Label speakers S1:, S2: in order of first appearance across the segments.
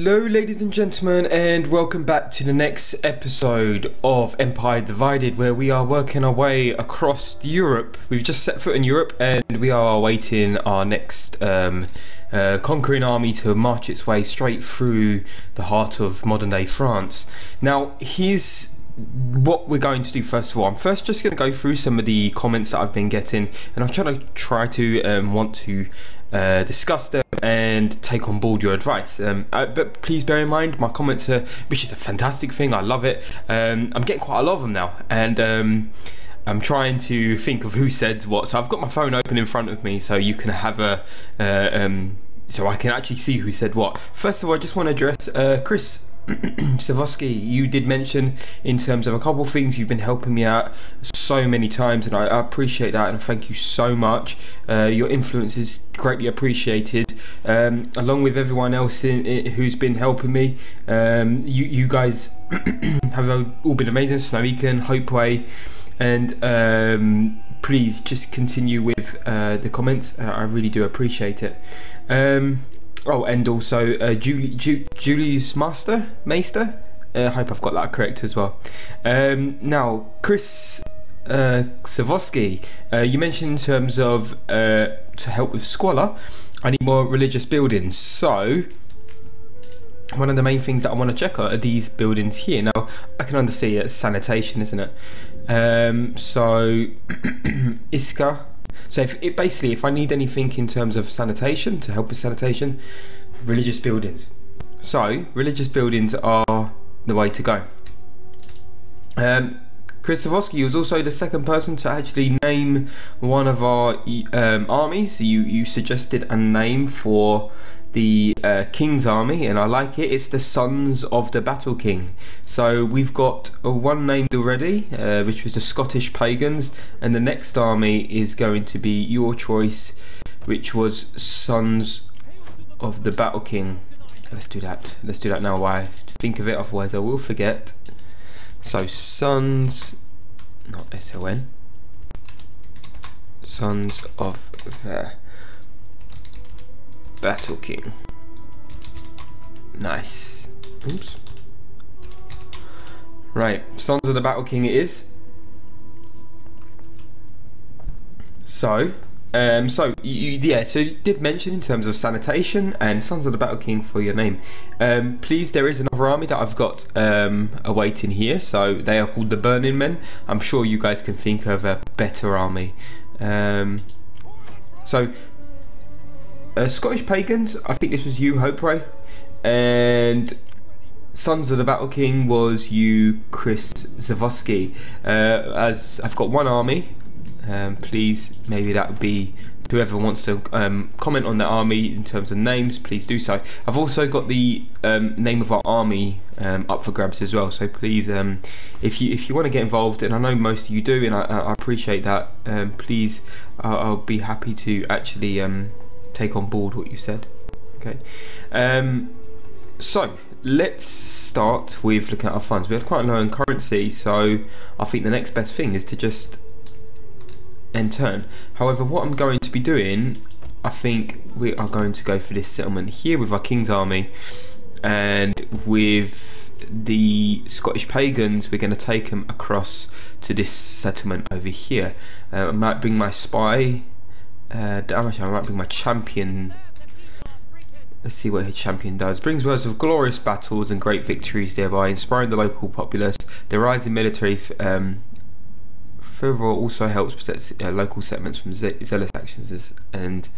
S1: Hello ladies and gentlemen, and welcome back to the next episode of Empire Divided, where we are working our way across Europe. We've just set foot in Europe and we are awaiting our next conquering army to march its way straight through the heart of modern day France. Now here's what we're going to do. First of all, I'm first just going to go through some of the comments that I've been getting, and I'm try to want to discuss them and take on board your advice, but please bear in mind my comments are, which is a fantastic thing, I love it. I'm getting quite a lot of them now, and I'm trying to think of who said what, so I've got my phone open in front of me so you can have a so I can actually see who said what. First of all, I just want to address Kris Zavosky. You did mention in terms of a couple of things, you've been helping me out so many times, and I appreciate that, and thank you so much. Your influence is greatly appreciated, along with everyone else who's been helping me. You guys have all been amazing. Snowbeacon, Hopeway, and please just continue with the comments. I really do appreciate it. Oh, and also Julie's Maester. I hope I've got that correct as well. Now, Kris Zavosky, you mentioned in terms of to help with squalor, I need more religious buildings. So one of the main things that I want to check are these buildings here. Now I can understand it's sanitation, isn't it? So Iska. So if I need anything in terms of sanitation, to help with sanitation, religious buildings. So religious buildings are the way to go. Kris Zavosky was also the second person to actually name one of our armies. You suggested a name for the King's army, and I like it. It's the Sons of the Battle King. So we've got one named already, which was the Scottish Pagans, and the next army is going to be your choice, which was Sons of the Battle King. Let's do that. Let's do that now while I think of it, otherwise I will forget. So Sons, not S-O-N, Sons of the Battle King. Nice. Oops. Right, Sons of the Battle King it is. So you did mention in terms of sanitation and Sons of the Battle King for your name. Please, there is another army that I've got awaiting here. So they are called the Burning Men. I'm sure you guys can think of a better army. Scottish Pagans, I think this was you, Hopeway, and Sons of the Battle King was you, Kris Zavosky. As I've got one army, please, maybe that would be whoever wants to comment on the army in terms of names, please do so. I've also got the name of our army up for grabs as well, so please, if you want to get involved, and I know most of you do, and I appreciate that, please, I'll be happy to actually take on board what you said. Okay, so let's start with looking at our funds. We have quite low in currency, so I think the next best thing is to just end turn. However, what I'm going to be doing, I think we are going to go for this settlement here with our King's army, and with the Scottish Pagans we're going to take them across to this settlement over here. I might bring my spy, I might bring my champion. Let's see what his champion does. Brings words of glorious battles and great victories, thereby inspiring the local populace. The rising military furthermore also helps protect local settlements from zealous actions and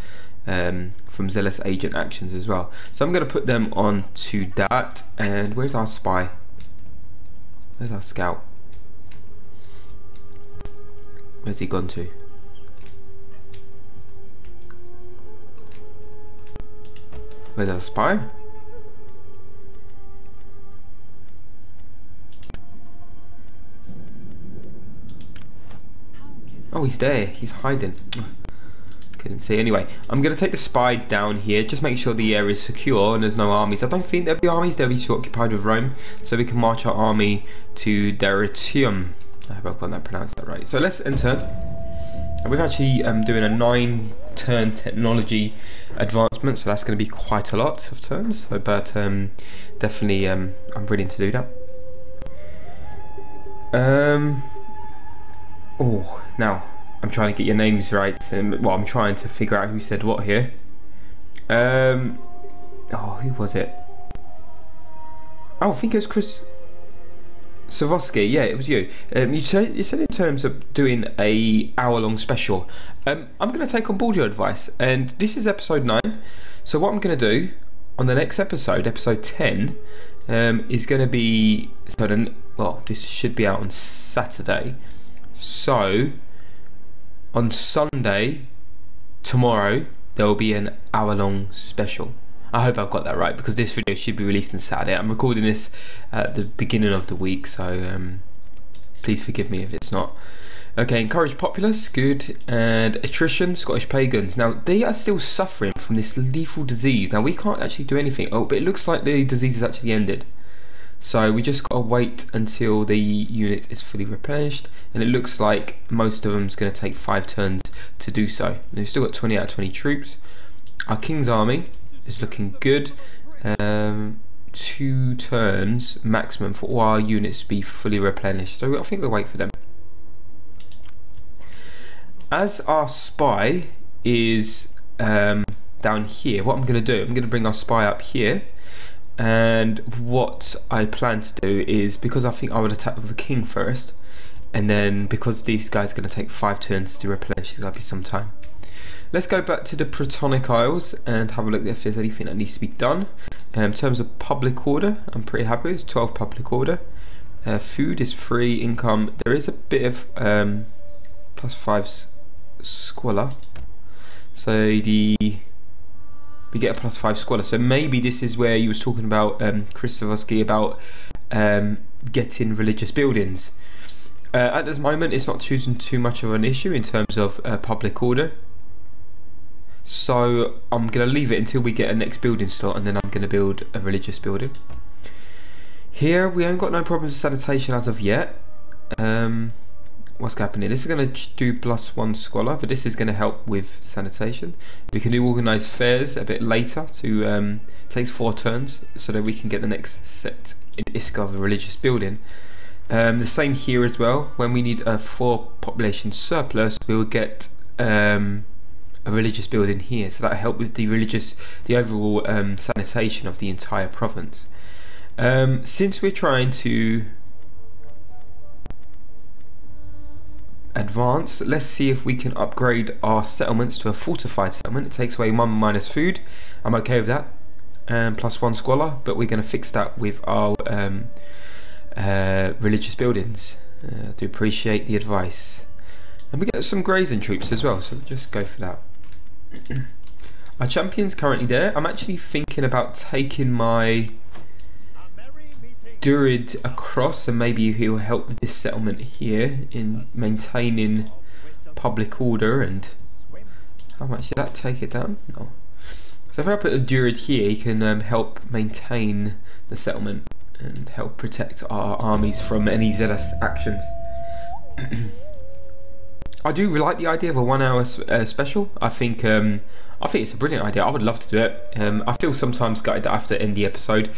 S1: from zealous agent actions as well. So I'm going to put them on to that. And where's our spy? Where's our scout? Where's he gone to? Where's our spy? Oh, he's there. He's hiding. Couldn't see. Anyway, I'm going to take the spy down here. Just make sure the area is secure and there's no armies. I don't think there'll be armies. They'll be too occupied with Rome. So we can march our army to Derritium. I hope I pronounced that right. So let's enter. We're actually doing a 9-turn technology advancement, so that's going to be quite a lot of turns. So, but definitely, I'm willing to do that. Oh, now I'm trying to get your names right. Well, I'm trying to figure out who said what here. Oh, who was it? Oh, I think it was Kris Zavosky. Yeah, it was you. You said in terms of doing a hour-long special. I'm going to take on board your advice, and this is episode 9. So what I'm going to do on the next episode, episode 10, is going to be well, this should be out on Saturday. So on Sunday, tomorrow, there will be an hour-long special. I hope I've got that right, because this video should be released on Saturday. I'm recording this at the beginning of the week, so please forgive me if it's not. Okay, encourage populace, good, and attrition, Scottish pagans. Now, they are still suffering from this lethal disease. Now, we can't actually do anything. Oh, but it looks like the disease has actually ended. So we just got to wait until the unit is fully replenished, and it looks like most of them is going to take 5 turns to do so. We've still got 20 out of 20 troops. Our king's army is looking good. 2 turns maximum for all our units to be fully replenished, so I think we'll wait for them. As our spy is down here, what I'm going to do, I'm going to bring our spy up here. And what I plan to do is, because I think I would attack with the king first, and then because these guys are going to take 5 turns to replenish, it's going to be some time. Let's go back to the Britannic Isles and have a look if there's anything that needs to be done. In terms of public order, I'm pretty happy. It's 12 public order. Food is free. Income, there is a bit of +5 squalor. So we get a +5 squalor. So maybe this is where you was talking about, Kris Zavosky, about getting religious buildings. At this moment, it's not choosing too much of an issue in terms of public order. So I'm going to leave it until we get a next building slot, and then I'm going to build a religious building. Here we haven't got no problems with sanitation as of yet. What's happening? This is going to do +1 squalor, but this is going to help with sanitation. We can do organised fairs a bit later. To takes 4 turns, so that we can get the next set in Iska of a religious building. The same here as well. When we need a 4 population surplus, we will get a religious building here, so that'll help with the overall sanitation of the entire province. Since we're trying to advance, let's see if we can upgrade our settlements to a fortified settlement. It takes away 1 minus food. I'm okay with that. +1 squalor, but we're going to fix that with our religious buildings. I do appreciate the advice. And we get some grazing troops as well, so we'll just go for that. Our champion's currently there. I'm actually thinking about taking my Druid across, and maybe he'll help with this settlement here in maintaining public order. And how much did that take it down? No. So if I put a Druid here, he can help maintain the settlement and help protect our armies from any zealous actions. I do like the idea of a 1 hour special. I think it's a brilliant idea. I would love to do it. I feel sometimes gutted that I have to end the episode.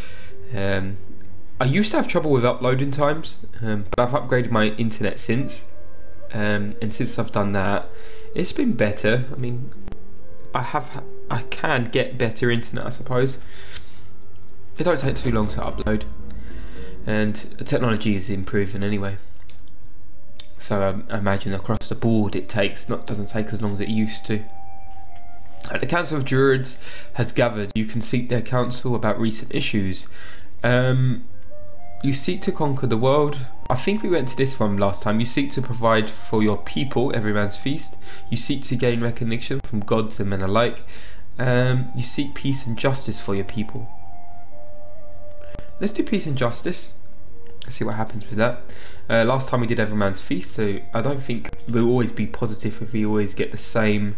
S1: I used to have trouble with uploading times, but I've upgraded my internet since, and since I've done that, it's been better. I mean, I can get better internet, I suppose. It don't take too long to upload, and technology is improving anyway. So I imagine across the board it doesn't take as long as it used to. The Council of Druids has gathered. You can seek their counsel about recent issues. You seek to conquer the world. I think we went to this one last time. You seek to provide for your people, every man's feast. You seek to gain recognition from gods and men alike. You seek peace and justice for your people. Let's do peace and justice. Let's see what happens with that. Last time we did every man's feast, so I don't think we'll always be positive if we always get the same,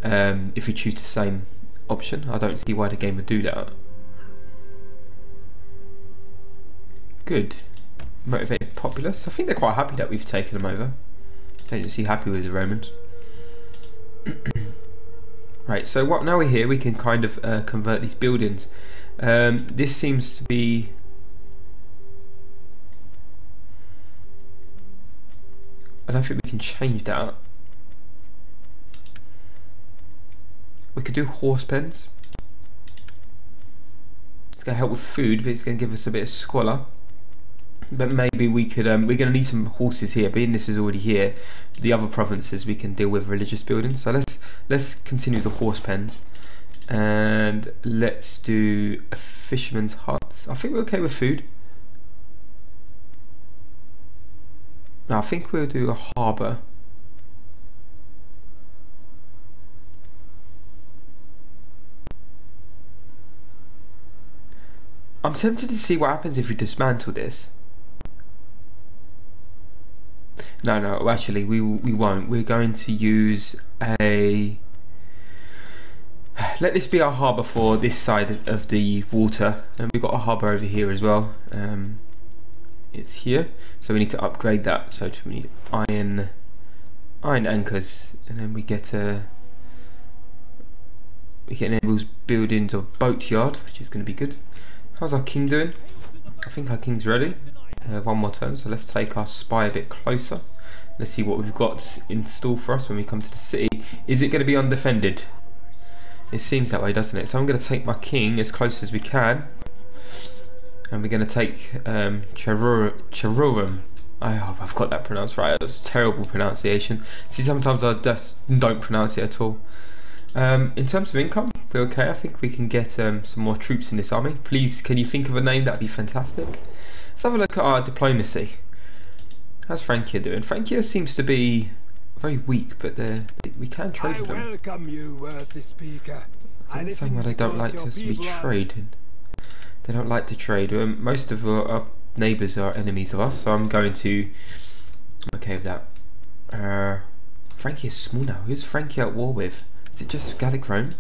S1: if we choose the same option. I don't see why the game would do that. Good. Motivated populace. I think they're quite happy that we've taken them over. They don't seem happy with the Romans. Right, so what now we're here, we can kind of convert these buildings. This seems to be... I don't think we can change that. We could do horse pens. It's going to help with food, but it's going to give us a bit of squalor. But maybe we could, we're going to need some horses here, being this is already here. The other provinces we can deal with religious buildings. So let's continue the horse pens. And let's do a fisherman's huts. I think we're okay with food. No, I think we'll do a harbour. I'm tempted to see what happens if we dismantle this. No, actually we won't. We're going to use a... Let this be our harbour for this side of the water. And we've got a harbour over here as well. It's here. So we need to upgrade that. So we need iron anchors. And then we get enables buildings of boat yard, which is going to be good. How's our king doing? I think our king's ready. One more turn, so let's take our spy a bit closer. Let's see what we've got in store for us when we come to the city. Is it going to be undefended? It seems that way, doesn't it? So I'm going to take my king as close as we can. And we're going to take Charurum. I've got that pronounced right. That was a terrible pronunciation. See, sometimes I just don't pronounce it at all. In terms of income, we're okay. I think we can get some more troops in this army. Please, can you think of a name? That'd be fantastic. Let's have a look at our diplomacy. How's Francia doing? Francia seems to be very weak, but we can trade with them.
S2: I welcome you, worthy speaker.
S1: I don't understand why they don't like to be trading. They don't like to trade. Most of our neighbours are enemies of us, so I'm going to... I'm okay with that. Francia is small now. Who's Francia at war with? Is it just Gallic Rome?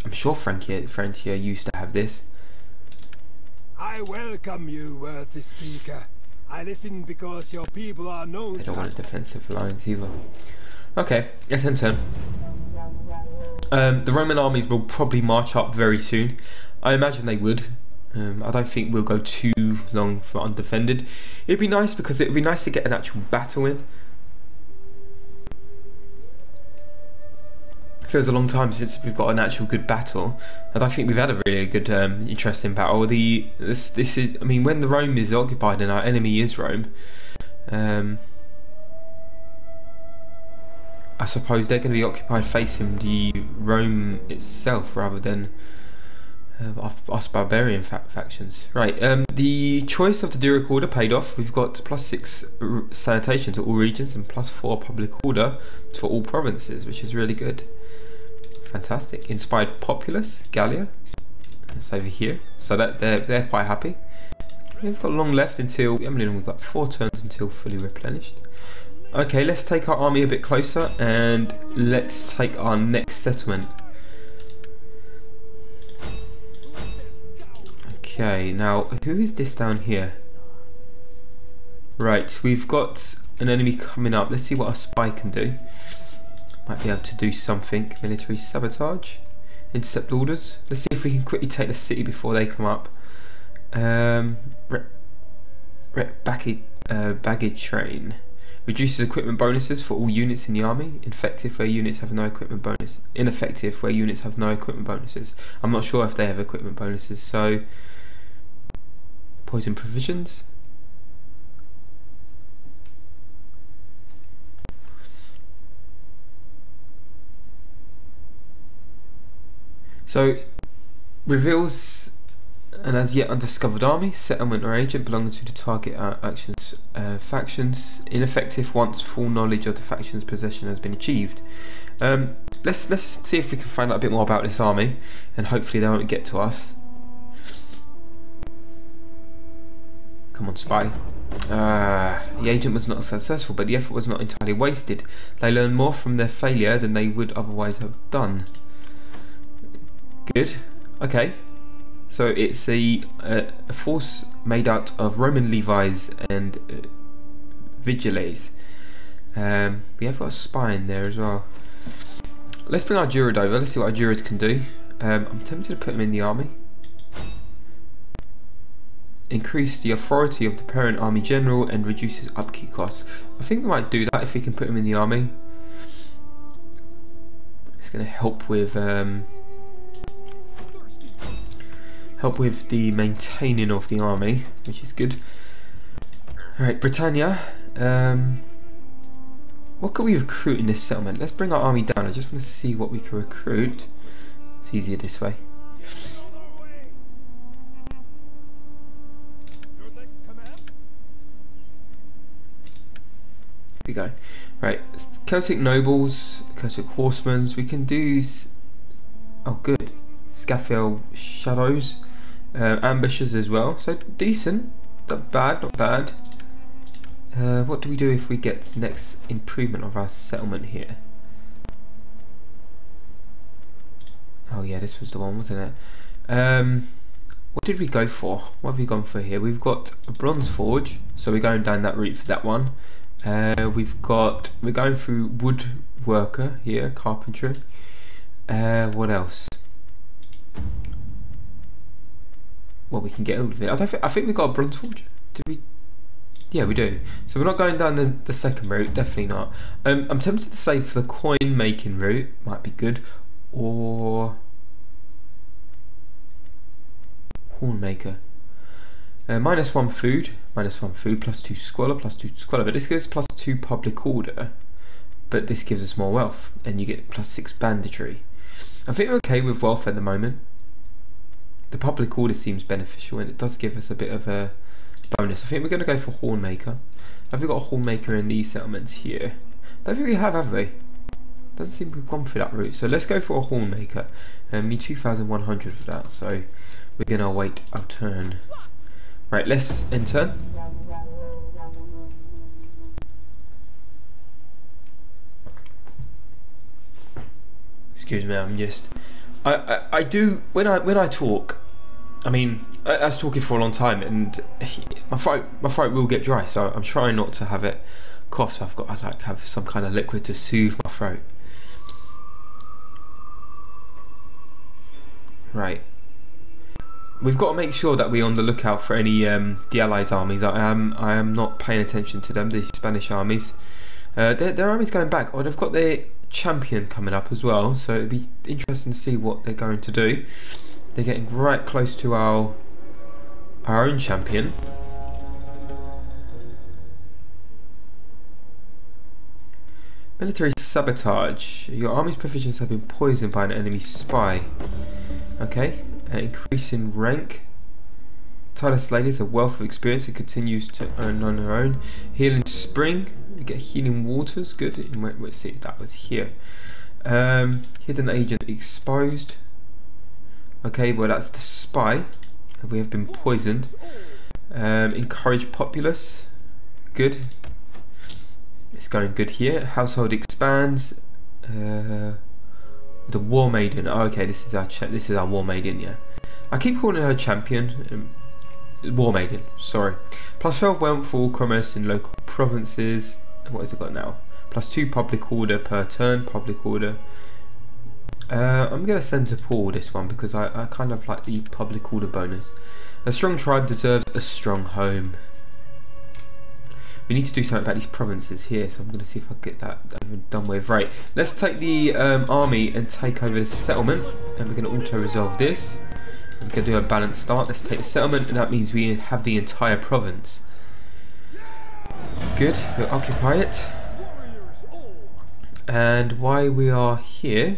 S1: I'm sure Francia used to have this.
S2: I welcome you, worthy speaker. I listen because your people are known.
S1: They don't want a defensive alliance either. Okay, let's enter. The Roman armies will probably march up very soon. I imagine they would. I don't think we'll go too long for undefended. It'd be nice because it'd be nice to get an actual battle in. Feels a long time since we've got an actual good battle. I don't think we've had a really good, interesting battle. This is, I mean, when the Rome is occupied and our enemy is Rome, I suppose they're going to be occupied facing the Rome itself rather than us barbarian factions. Right, the choice of the Duric order paid off. We've got +6 sanitation to all regions and +4 public order for all provinces, which is really good. Fantastic. Inspired populace, Gallia. It's over here, so that they're quite happy. We've got long left until, I mean, we've got 4 turns until fully replenished. Okay, let's take our army a bit closer and let's take our next settlement. Okay, now who is this down here? Right, we've got an enemy coming up. Let's see what our spy can do. Might be able to do something. Military sabotage, intercept orders. Let's see if we can quickly take the city before they come up. Baggage train reduces equipment bonuses for all units in the army. Ineffective where units have no equipment bonus. Ineffective where units have no equipment bonuses. I'm not sure if they have equipment bonuses. So poison provisions. So, reveals an as yet undiscovered army, settlement or agent belonging to the target actions factions. Ineffective once full knowledge of the faction's possession has been achieved. Let's see if we can find out a bit more about this army, and hopefully they won't get to us. Come on, spy. The agent was not successful, but the effort was not entirely wasted. They learned more from their failure than they would otherwise have done. Good. Okay. So it's a force made out of Roman levies and vigiles. We have got a spy in there as well. Let's bring our Druid over. Let's see what our Druids can do. I'm tempted to put him in the army. Increase the authority of the parent army general and reduces upkeep costs. I think we might do that if we can put him in the army. It's going to help with the maintaining of the army, which is good. Alright, Britannia. What can we recruit in this settlement? Let's bring our army down. I just want to see what we can recruit. It's easier this way. Here we go. Right, Celtic nobles, Celtic horsemen. We can do. Oh, good. Scafell shadows, ambushers as well. So decent. Not bad. Not bad. What do we do if we get the next improvement of our settlement here? Oh yeah, this was the one, wasn't it? What did we go for? What have we gone for here? We've got a bronze forge, so we're going down that route for that one. We're going through woodworker here, carpentry. What else? Well, we can get hold of it. I think we got a bronze forge. Did we? Yeah, we do. So we're not going down the second route, definitely not. I'm tempted to say for the coin making route, might be good, or hornmaker. -1 food, +2 squalor, +2 squalor. But this gives us +2 public order, but this gives us more wealth, and you get +6 banditry. I think we're okay with wealth at the moment. The public order seems beneficial, and it does give us a bit of a bonus. I think we're going to go for hornmaker. Have we got a hornmaker in these settlements here? Don't think we have we? Doesn't seem we've gone through that route. So let's go for a hornmaker. We need 2,100 for that. So we're going to await our turn. Right, let's enter. Excuse me, I'm just. I do when I talk. I mean, I was talking for a long time, and my throat will get dry, so I'm trying not to have it cough. So I'd like to have some kind of liquid to soothe my throat. Right, we've got to make sure that we're on the lookout for any the Allies' armies. I am not paying attention to them. These Spanish armies, their army's going back. Oh, they've got their champion coming up as well, so it'd be interesting to see what they're going to do. They're getting right close to our own champion. Military sabotage. Your army's provisions have been poisoned by an enemy spy. Okay, increasing rank. Tireless lady has a wealth of experience and continues to earn on her own. Healing spring. You get healing waters. Good. Let's see if that was here. Hidden agent exposed. Okay, well that's the spy. We have been poisoned. Encourage populace. Good. It's going good here. Household expands. The war maiden. Oh, okay, this is our war maiden. Yeah, I keep calling her champion. War maiden. Sorry. +12 wealth for all commerce in local provinces. And what has it got now? +2 public order per turn. Public order. I'm going to send to Paul this one because I kind of like the public order bonus. A strong tribe deserves a strong home. We need to do something about these provinces here, so I'm going to see if I can get that done with. Right, let's take the army and take over the settlement, and we're going to auto-resolve this. We're going to do a balanced start. Let's take the settlement, and that means we have the entire province. Good, we'll occupy it. And while we are here,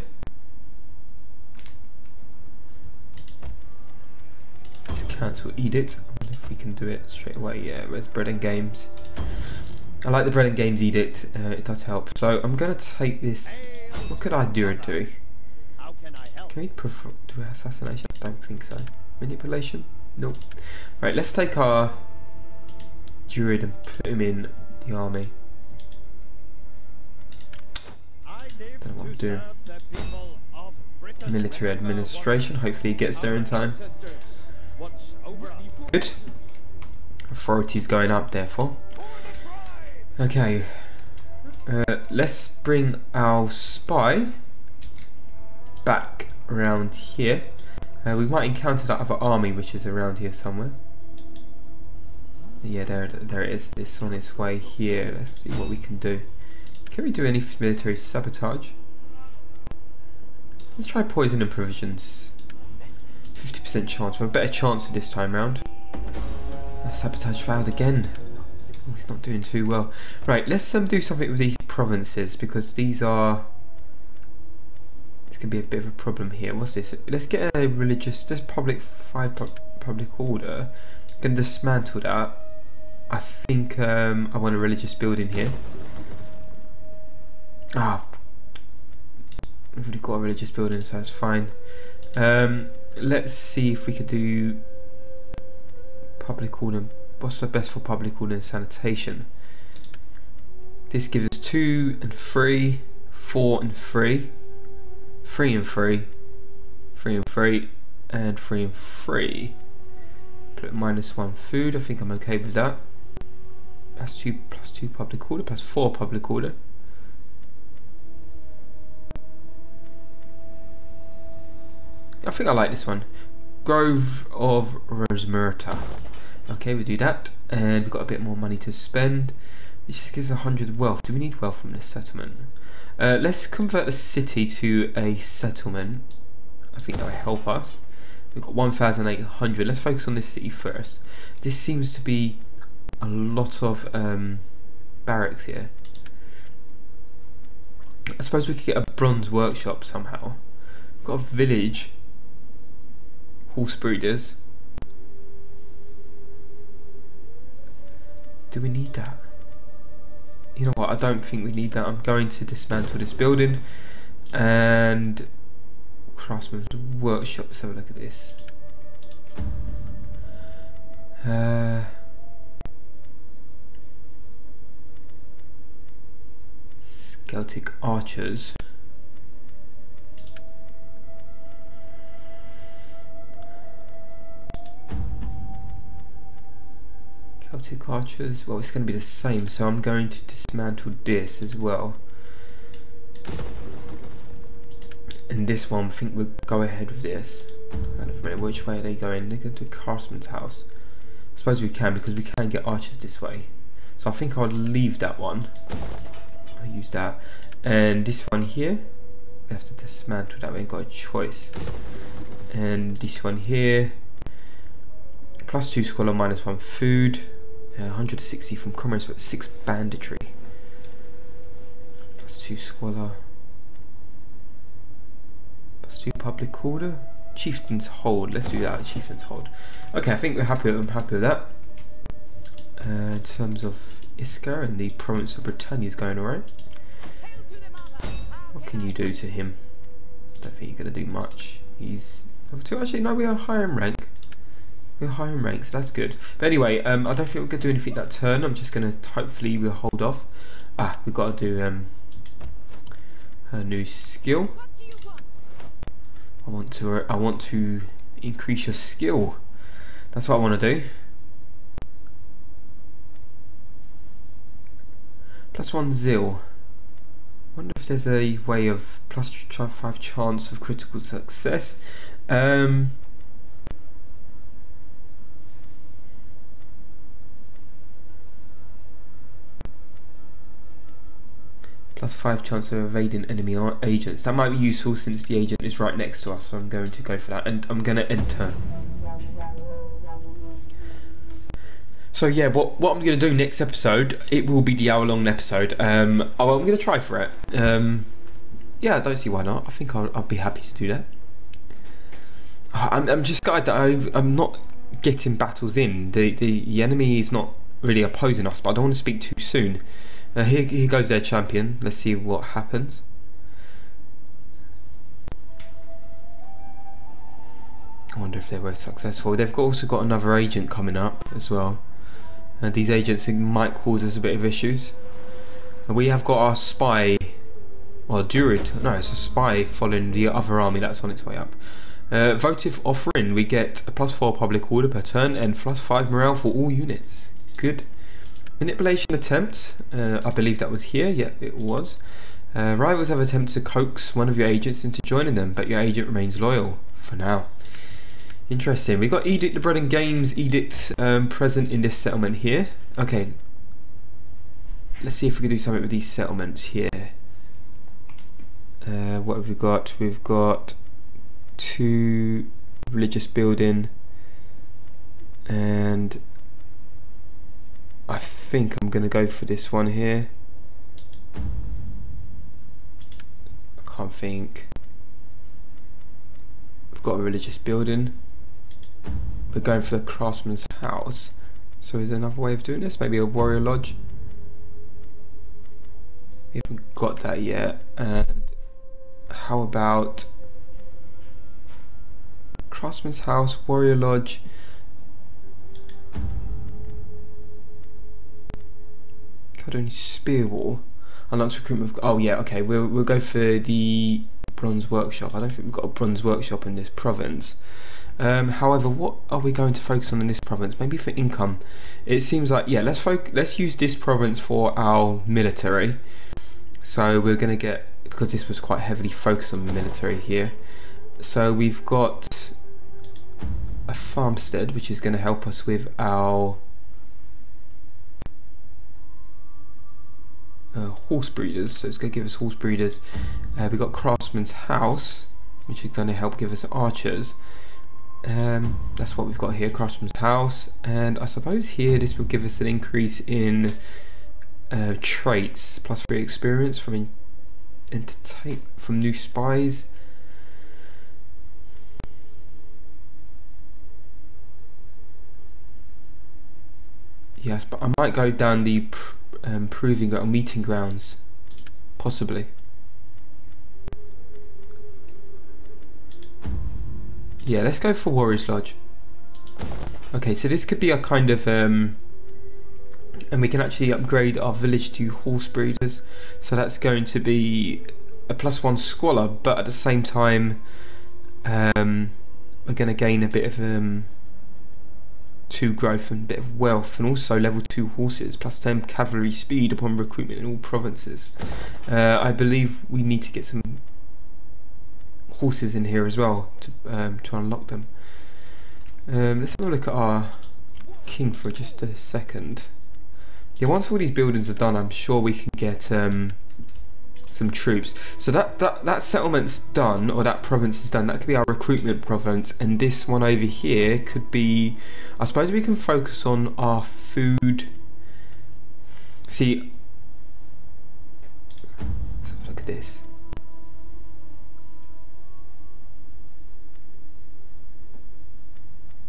S1: let's cancel edict. I wonder if we can do it straight away. Yeah, where's bread and games? I like the bread and games edict. It does help. So I'm going to take this. What could I do? Can we do assassination? I don't think so. Manipulation? Nope. Right, let's take our druid and put him in the army. Don't know what I'm doing. Military administration. Hopefully he gets there in time. Good. Authority's going up, therefore. Okay. Let's bring our spy back around here. We might encounter that other army which is around here somewhere. Yeah, there it is. It's on its way here. Let's see what we can do. Can we do any military sabotage? Let's try poison and provisions. 50% chance. We have a better chance for this time round. Sabotage failed again. Oh, he's not doing too well. Right, let's do something with these provinces because these are. It's gonna be a bit of a problem here. What's this? Let's get a religious. This public order. Gonna dismantle that. I think I want a religious building here. Ah, we've already got a religious building, so that's fine. Let's see if we could do public order. What's the best for public order and sanitation? This gives us 2 and 3, 4 and 3, 3 and 3, 3 and 3, and 3 and 3. Put -1 food. I think I'm okay with that. That's 2 plus 2 public order plus 4 public order. I think I like this one. Grove of Rosemerta. Okay, we do that, and we've got a bit more money to spend. It just gives 100 wealth. Do we need wealth from this settlement? Let's convert the city to a settlement. I think that will help us. We've got 1,800. Let's focus on this city first. This seems to be a lot of barracks here. I suppose we could get a bronze workshop somehow. We've got a village. Horse breeders. Do we need that? You know what, I don't think we need that. I'm going to dismantle this building and craftsman's workshop. Let's have a look at this. Celtic archers. Celtic archers, well, it's going to be the same, so I'm going to dismantle this as well. And this one, I think we'll go ahead with this. I don't know which way are they going. They're going to craftsman's house. I suppose we can because we can get archers this way. So I think I'll leave that one. I'll use that. And this one here, we have to dismantle that. We ain't got a choice. And this one here, +2 scholar, -1 food. 160 from commerce, but 6 banditry. +2 scholar. +2 public order. Chieftain's hold. Let's do that. Chieftain's hold. Okay, I think we're happy. I'm happy with that. In terms of Isker and the province of Britannia is going alright. What can you do to him? Don't think you're gonna do much. He's level 2. Actually, no, we are higher in rank. We're high in rank, so that's good. But anyway, I don't think we're gonna do anything that turn. I'm just gonna hopefully we'll hold off. Ah, we've got to do a new skill. I want to increase your skill. That's what I want to do. +1 zeal. Wonder if there's a way of +5 chance of critical success. +5 chance of evading enemy agents. That might be useful since the agent is right next to us, so I'm going to go for that. And I'm going to end turn. So yeah, what I'm going to do next episode, it will be the hour-long episode. I'm going to try for it. Yeah, I don't see why not. I think I'll be happy to do that. I'm just glad that I'm not getting battles in. The enemy is not really opposing us, but I don't want to speak too soon. Here goes their champion. Let's see what happens. I wonder if they were successful. They've also got another agent coming up as well. These agents might cause us a bit of issues. We have got our spy, well, Druid. No, it's a spy following the other army that's on its way up. Votive offering. We get a +4 public order per turn and +5 morale for all units. Good. Manipulation attempt, I believe that was here, yeah it was. Rivals have attempted to coax one of your agents into joining them, but your agent remains loyal, for now. Interesting, we got Edict the Bread and Games Edict present in this settlement here. Okay, let's see if we can do something with these settlements here. What have we got? We've got 2 religious building, and I think I'm going to go for this one here. I can't think. We've got a religious building. We're going for the craftsman's house. So is there another way of doing this? Maybe a warrior lodge? We haven't got that yet. And how about craftsman's house, warrior lodge? Caledonia spear wall. Unlocks recruitment. Oh yeah, okay. We'll go for the bronze workshop. I don't think we've got a bronze workshop in this province. However, what are we going to focus on in this province? Maybe for income. It seems like, yeah, let's use this province for our military. So we're going to get, because this was quite heavily focused on the military here. So we've got a farmstead, which is going to help us with our horse breeders, so it's going to give us horse breeders. We've got craftsman's house, which is going to help give us archers. That's what we've got here, craftsman's house, and I suppose here this will give us an increase in traits, +3 experience from from new spies. Yes, but I might go down the proving on meeting grounds, possibly. Yeah, let's go for Warriors Lodge. Okay, so this could be a kind of and we can actually upgrade our village to horse breeders, so that's going to be a +1 squalor, but at the same time we're going to gain a bit of 2 growth and a bit of wealth, and also level 2 horses, +10 cavalry speed upon recruitment in all provinces. I believe we need to get some horses in here as well to unlock them. Let's have a look at our king for just a second. Yeah, once all these buildings are done, I'm sure we can get some troops. So that settlement's done, or that province is done. That could be our recruitment province, and this one over here could be, I suppose we can focus on our food. See, look at this.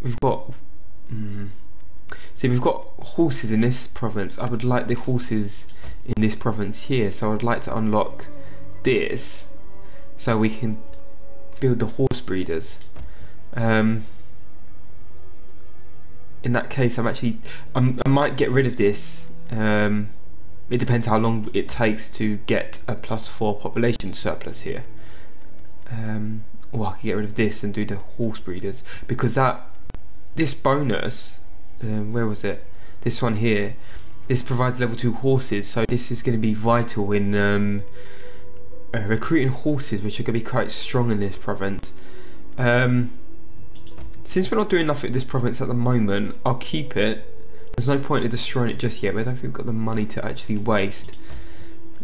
S1: We've got see, we've got horses in this province. I would like the horses in this province here, so I'd like to unlock this so we can build the horse breeders. In that case, I might get rid of this. It depends how long it takes to get a +4 population surplus here. Or I could get rid of this and do the horse breeders, because this bonus, where was it? This one here. This provides level 2 horses, so this is going to be vital in recruiting horses, which are going to be quite strong in this province. Since we're not doing enough at this province at the moment, I'll keep it. There's no point in destroying it just yet, but I don't think we've got the money to actually waste.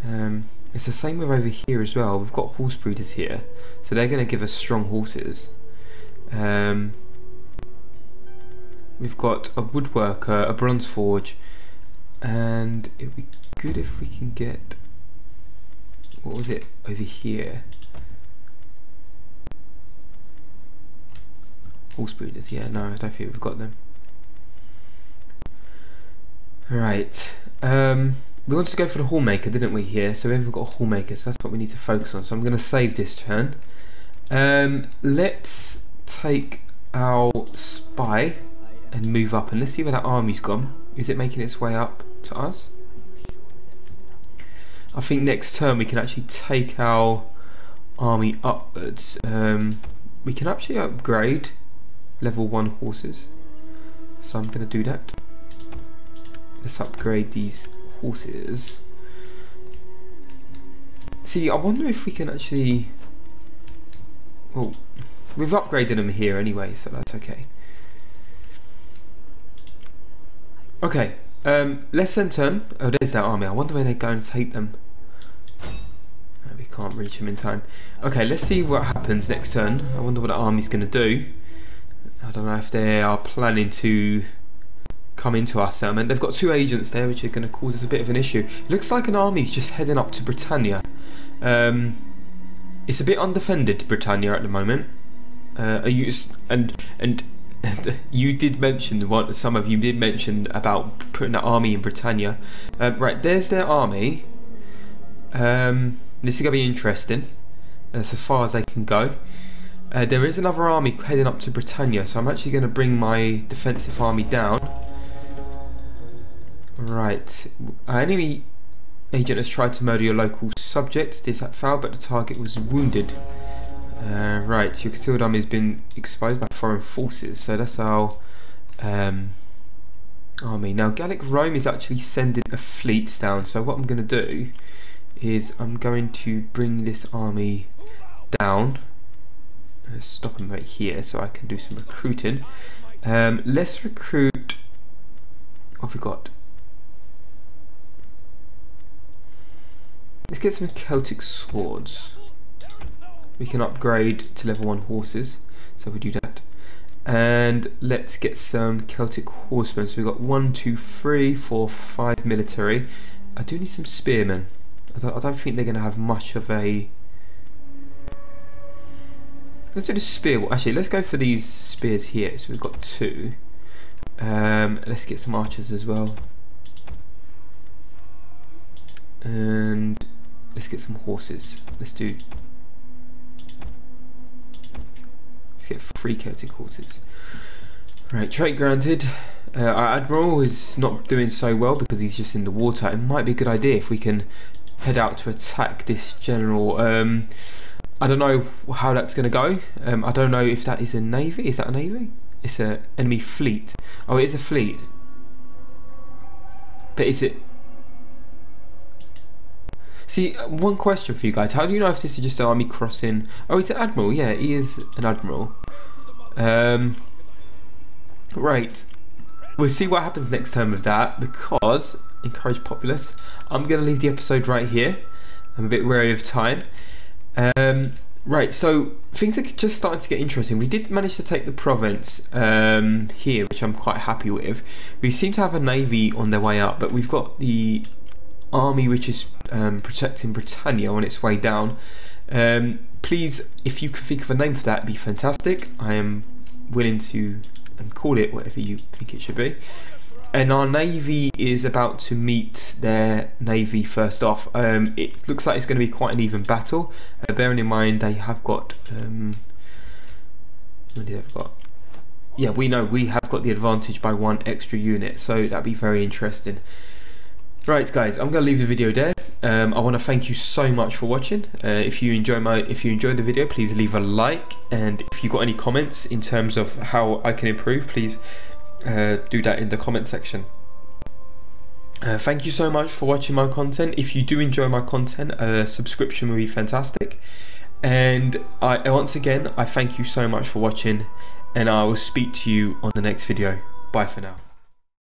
S1: It's the same with over here as well. We've got horse breeders here, so they're going to give us strong horses. We've got a woodworker, a bronze forge, and it would be good if we can get, what was it over here? Horse breeders, yeah, no, I don't think we've got them. Right, we wanted to go for the hallmaker, didn't we, here? So we haven't got a hallmaker, so that's what we need to focus on. So I'm going to save this turn. Let's take our spy and move up, and let's see where that army's gone. Is it making its way up to us? I think next turn we can actually take our army upwards. We can actually upgrade level 1 horses, so I'm going to do that. let's upgrade these horses. See, I wonder if we can actually... Well, we've upgraded them here anyway, so that's okay. Okay, let's then turn. Oh, there's that army. I wonder where they're going to take them. No, we can't reach them in time. Okay, let's see what happens next turn. I wonder what the army's going to do. I don't know if they are planning to come into our settlement. They've got 2 agents there, which are going to cause us a bit of an issue. It looks like an army's just heading up to Britannia. It's a bit undefended, Britannia, at the moment. You did mention, some of you did mention about putting an army in Britannia. Right, there's their army. This is going to be interesting, as far as they can go. There is another army heading up to Britannia, so I'm actually going to bring my defensive army down. Right, our enemy agent has tried to murder your local subjects. This had failed, but the target was wounded. Right, your concealed army has been exposed by foreign forces, so that's our army. Now, Gallic Rome is actually sending a fleet down, so what I'm going to do is I'm going to bring this army down. Stop them right here so I can do some recruiting. Let's recruit. What have we got? Let's get some Celtic swords. We can upgrade to level 1 horses, so we do that. And let's get some Celtic horsemen. So we've got 1, 2, 3, 4, 5 military. I do need some spearmen. I don't think they're going to have much of a... Let's do the spear. Well, actually, let's go for these spears here. So we've got 2. Let's get some archers as well. And let's get some horses. Let's get 3 Celtic horses. Right, trait granted. Our admiral is not doing so well because he's just in the water. It might be a good idea if we can head out to attack this general. I don't know how that's going to go. I don't know if that is a navy. Is that a navy? It's an enemy fleet. Oh, it is a fleet. But is it... See, one question for you guys. How do you know if this is just an army crossing... Oh, it's an admiral. Yeah, he is an admiral. Right. We'll see what happens next turn with that, because... Encourage populace. I'm going to leave the episode right here. I'm a bit wary of time. Right, so things are just starting to get interesting. We did manage to take the province here, which I'm quite happy with. We seem to have a navy on their way up, but we've got the army which is protecting Britannia on its way down. Please, if you could think of a name for that, it'd be fantastic. I am willing to call it whatever you think it should be. And our navy is about to meet their navy first off. It looks like it's going to be quite an even battle. Bearing in mind they have got... what do they have got? Yeah, we know we have got the advantage by 1 extra unit, so that'd be very interesting. Right, guys, I'm going to leave the video there. I want to thank you so much for watching. If you enjoyed the video, please leave a like, and if you've got any comments in terms of how I can improve, please do that in the comment section. Thank you so much for watching my content. If you do enjoy my content, a subscription would be fantastic. And once again, I thank you so much for watching, and I will speak to you on the next video. Bye for now.